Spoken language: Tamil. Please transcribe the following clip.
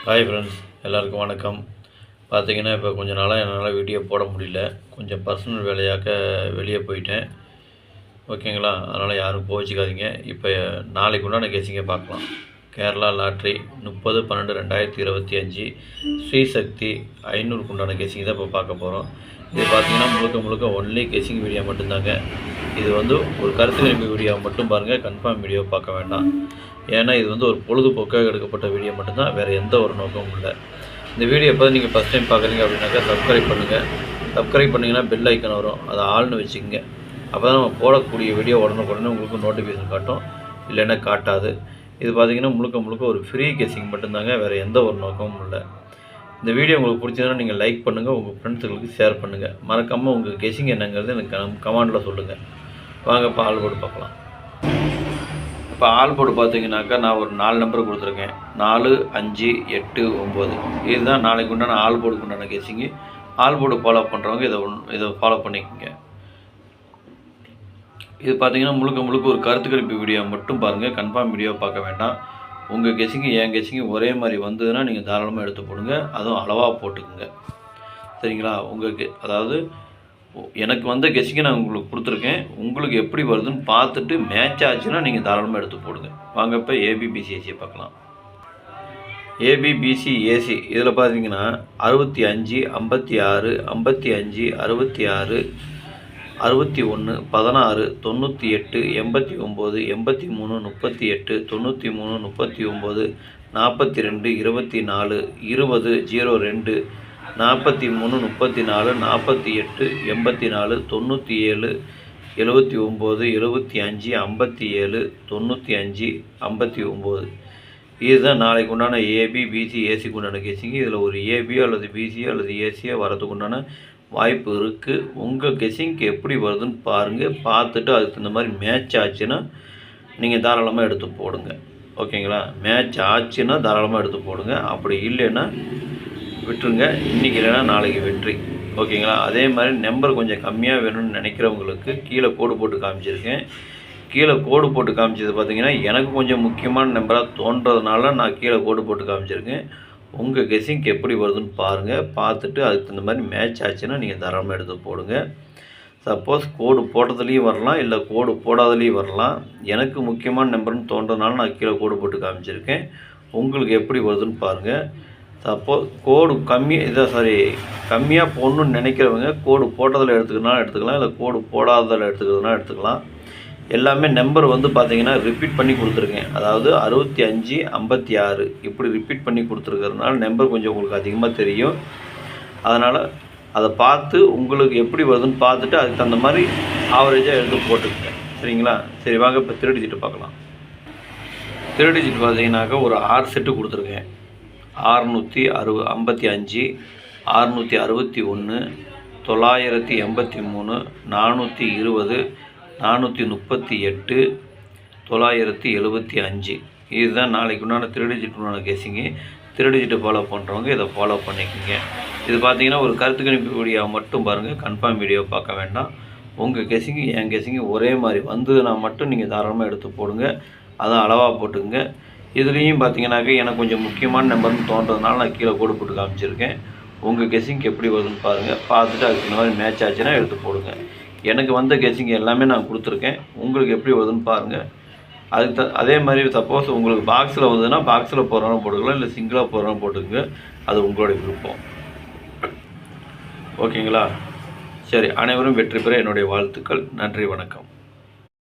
ஹாய் ஃப்ரெண்ட்ஸ், எல்லாருக்கும் வணக்கம். பார்த்தீங்கன்னா இப்போ கொஞ்சம் நாளாக என்னால் வீடியோ போட முடியல. கொஞ்சம் பர்சனல் வேலையாக வெளியே போயிட்டேன். ஓகேங்களா? அதனால் யாரும் கோச்சிக்காதீங்க. இப்போ நாளைக்கு உண்டான கெஸிங்கை பார்க்கலாம். கேரளா லாட்ரி 30/12/2025 ஸ்ரீசக்தி 500க்கு உண்டான கெஸிங் தான் இப்போ பார்க்க போகிறோம். இது பார்த்தீங்கன்னா முழுக்க ஒன்லி கெஸிங் வீடியோ மட்டும்தாங்க. இது ஒரு கருத்து கணிப்பு வீடியோ மட்டும் பாருங்கள், கன்ஃபார்ம் வீடியோ பார்க்க வேண்டாம். ஏன்னா இது ஒரு பொழுதுபோக்காக எடுக்கப்பட்ட வீடியோ மட்டும்தான், வேறு எந்த ஒரு நோக்கமும் இல்லை. இந்த வீடியோ எப்போ நீங்கள் ஃபஸ்ட் டைம் பார்க்குறீங்க அப்படின்னாக்கா சப்ஸ்கிரைப் பண்ணுங்கள். சப்ஸ்கிரைப் பண்ணிங்கன்னா பெல் ஐக்கன் வரும், அதை ஆள்னு வச்சுக்கோங்க. அப்போ தான் நம்ம போடக்கூடிய வீடியோ உடனே உங்களுக்கு நோட்டிஃபிகேஷன் காட்டும், இல்லைன்னா காட்டாது. இது பார்த்திங்கன்னா முழுக்க ஒரு ஃப்ரீ கெஸிங் மட்டும்தாங்க, வேறு எந்த ஒரு நோக்கமும் இல்லை. இந்த வீடியோ உங்களுக்கு பிடிச்சதுன்னா நீங்கள் லைக் பண்ணுங்கள், உங்கள் ஃப்ரெண்ட்ஸுங்களுக்கு ஷேர் பண்ணுங்கள். மறக்காமல் உங்கள் கெஸிங் என்னங்கிறது எனக்கு கமெண்டில் சொல்லுங்கள். வாங்க இப்போ ஆல் போர்டு பார்க்கலாம். இப்போ ஆல் போர்டு பார்த்தீங்கன்னாக்கா நான் ஒரு 4 நம்பர் கொடுத்துருக்கேன். 4, 5, 8, 9. இதுதான் நாளைக்கு உண்டான ஆல் போர்டுக்கு உண்டான கெஸிங்கு. ஆல் போர்டு ஃபாலோ பண்ணுறவங்க இதை ஃபாலோ பண்ணிக்கோங்க. இது பார்த்தீங்கன்னா முழுக்க ஒரு கருத்து கணிப்பு வீடியோ மட்டும் பாருங்கள், கன்ஃபார்ம் வீடியோ பார்க்க வேண்டாம். உங்கள் கெஸிங்கு என் கெஸிங்கு ஒரே மாதிரி வந்ததுன்னா நீங்கள் தாராளமாக எடுத்து போடுங்க, அதுவும் அளவாக போட்டுக்குங்க. சரிங்களா? அதாவது எனக்கு வந்த கெஸிங்கை நான் உங்களுக்கு கொடுத்துருக்கேன். உங்களுக்கு எப்படி வருதுன்னு பார்த்துட்டு மேட்ச் ஆச்சுன்னா நீங்கள் தாராளமாக எடுத்து போடுங்க. வாங்க இப்போ ஏபிபிசிஏசியை பார்க்கலாம். ஏபிபிசிஏசி இதில் பார்த்தீங்கன்னா 65, 56, 55, 66, 61, 16, 98, 89, 83, 38, 93, 39, 42, 24, 20, 02, 43, 34, 48, 84, 97, 79, 75, 57, 95, 59. இதுதான் நாளைக்கு உண்டான ஏபி பிசி ஏசிக்கு உண்டான கெஸிங்கு. இதில் ஒரு ஏபியோ அல்லது பிசியோ அல்லது ஏசியோ வரதுக்கு உண்டான வாய்ப்பு இருக்குது. உங்கள் கெஸிங்க்கு எப்படி வருதுன்னு பாருங்கள். பார்த்துட்டு அதுக்கு தகுந்த மாதிரி மேட்ச் ஆச்சுன்னா நீங்கள் தாராளமாக எடுத்து போடுங்க. ஓகேங்களா? மேட்ச் ஆச்சுன்னா தாராளமாக எடுத்து போடுங்க. அப்படி இல்லைன்னா விட்டுருங்க. இன்றைக்கி இல்லைன்னா நாளைக்கு வெற்றி. ஓகேங்களா? அதே மாதிரி நம்பர் கொஞ்சம் கம்மியாக வேணும்னு நினைக்கிறவங்களுக்கு கீழே கோடு போட்டு காமிச்சிருக்கேன். கீழே கோடு போட்டு காமிச்சது பார்த்திங்கன்னா எனக்கு கொஞ்சம் முக்கியமான நம்பராக தோன்றதுனால நான் கீழே கோடு போட்டு காமிச்சிருக்கேன். உங்கள் கெஸிங்க்கு எப்படி வருதுன்னு பாருங்கள். பார்த்துட்டு அதுக்கு தகுந்த மாதிரி மேட்ச் ஆச்சுன்னா நீங்கள் தாராளமாக எடுத்து போடுங்க. சப்போஸ் கோடு போட்டதுலேயும் வரலாம், இல்லை கோடு போடாதலேயும் வரலாம். எனக்கு முக்கியமான நம்பர்னு தோன்றதுனால நான் கீழே கோடு போட்டு காமிச்சிருக்கேன். உங்களுக்கு எப்படி வருதுன்னு பாருங்கள். சப்போஸ் கோடு கம்மியாக போடணுன்னு நினைக்கிறவங்க கோடு போட்டதில் எடுத்துக்கலாம், இல்லை கோடு போடாததில் எடுத்துக்கலாம். எல்லாமே நம்பர் பார்த்திங்கன்னா ரிப்பீட் பண்ணி கொடுத்துருக்கேன். அதாவது 65, 56 இப்படி ரிப்பீட் பண்ணி கொடுத்துருக்கறதுனால நம்பர் கொஞ்சம் உங்களுக்கு அதிகமாக தெரியும். அதனால் அதை பார்த்து உங்களுக்கு எப்படி வருதுன்னு பார்த்துட்டு அதுக்கு தகுந்த மாதிரி ஆவரேஜாக எடுத்து போட்டுக்கங்க. சரிங்களா? சரி வாங்க இப்போ 3 டிஜிட் பார்க்கலாம். 3 டிஜிட் பார்த்தீங்கன்னாக்கா ஒரு 6 செட்டு கொடுத்துருக்கேன். 655, 661, 983, 420, 438, 975. இதுதான் நாளைக்கு உண்டான 3 டிஜிட் உண்டான கெஸிங்கு. 3 டிஜிட்டை ஃபாலோ பண்ணுறவங்க இதை ஃபாலோ பண்ணிக்கோங்க. இது பார்த்தீங்கன்னா ஒரு கருத்து கணிப்பு வீடியோ மட்டும் பாருங்கள், கன்ஃபார்ம் வீடியோ பார்க்க வேண்டாம். உங்கள் கெஸிங்கு என் கெஸிங்கு ஒரே மாதிரி வந்ததுன்னா மட்டும் நீங்கள் தாராளமாக எடுத்து போடுங்க, அதான் அளவாக போட்டுங்க. இதுலேயும் பார்த்தீங்கன்னாக்க எனக்கு கொஞ்சம் முக்கியமான நம்பர்னு தோன்றதுனால நான் கீழே கோடு போட்டு காமிச்சிருக்கேன். உங்கள் கெஸிங்க்கு எப்படி வருதுன்னு பாருங்கள். பார்த்துட்டு அதுக்கு இந்த மாதிரி மேட்ச் ஆச்சுன்னா எடுத்து போடுங்க. எனக்கு வந்த கெஸிங் எல்லாமே நான் கொடுத்துருக்கேன். உங்களுக்கு எப்படி வருதுன்னு பாருங்கள். அதே மாதிரி சப்போஸ் உங்களுக்கு பாக்ஸில் வந்ததுன்னா பாக்ஸில் போடுறவங்க போட்டுக்கலாம், இல்லை சிங்கிளாக போடுறவங்க போட்டுக்கங்க. அது உங்களுடைய விருப்பம். ஓகேங்களா? சரி, அனைவரும் வெற்றி பெற என்னுடைய வாழ்த்துக்கள். நன்றி, வணக்கம்.